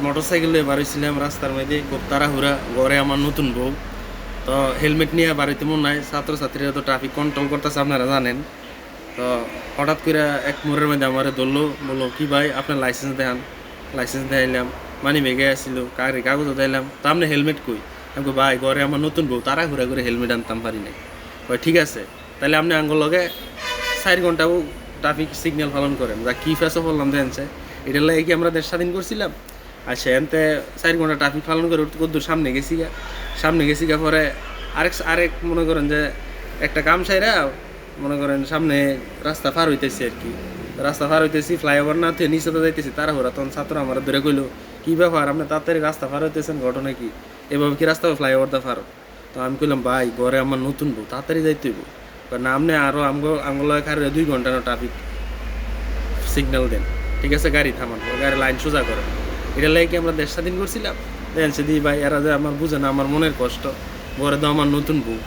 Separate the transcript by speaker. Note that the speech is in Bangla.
Speaker 1: মোটরসাইকেল নিয়ে বার হয়েছিলাম রাস্তার মধ্যে, খুব তাড়াহুড়া, ঘরে আমার নতুন বউ। তো হেলমেট নিয়ে বার হইতে মন নাই, ছাত্রছাত্রীরা তো ট্রাফিক কন্ট্রোল করতেছে আপনারা জানেন। তো হঠাৎ করে এক মোড়ের মধ্যে আমার ধরলো, বললো কি ভাই আপনার লাইসেন্স দেখান। লাইসেন্স দেখাইলাম, মানি ব্যাগে আসছিল, কাগজও দিলাম, তো আপনি হেলমেট কই? আমি কই, ভাই ঘরে আমার নতুন বউ, তাড়াহুড়া করে হেলমেট আনতাম পারি নাই। ভাই ঠিক আছে, তাহলে আপনি আঙ্গুল লগে 4 ঘন্টাও ট্রাফিক সিগন্যাল পালন করেন, যা কি ফেসও বললাম দেখছে। এটার লাগে কি আমরা দেশ স্বাধীন করছিলাম? আর সেখানতে 4 ঘন্টা ট্রাফিক পালন করে কদ্দূর সামনে গেছি গা। সামনে গেছি গা পরে আরেক মনে করেন যে একটা কাম সাইরা মনে করেন সামনে রাস্তা পার হইতেছি আর কি। রাস্তা পার হইতেছি, ফ্লাইওভার না থেকে নিচে তো যাইতেছি, তাড়াহুড়া। তখন ছাত্র আমার ধরে কইলো, কী ব্যাপার আপনি তাড়াতাড়ি রাস্তা পার হইতেছেন, ঘটনা কি? এভাবে কি রাস্তা ফ্লাইওভার দা পার? তো আমি কইলাম, ভাই ঘরে আমার নতুন বউ, তাড়াতাড়ি যাইতে হইব। না আপনি আরও আমগুলো খারে 2 ঘন্টা না ট্রাফিক সিগন্যাল দেন, ঠিক আছে গাড়ি থামান, গাড়ি লাইন সোজা করেন। এটার লাগে কি আমরা দেশ স্বাধীন করছিলাম? দেখেন সে দিই ভাই, এরা যে আমার বুঝে না আমার মনের কষ্ট, ঘরে তো আমার নতুন বউ।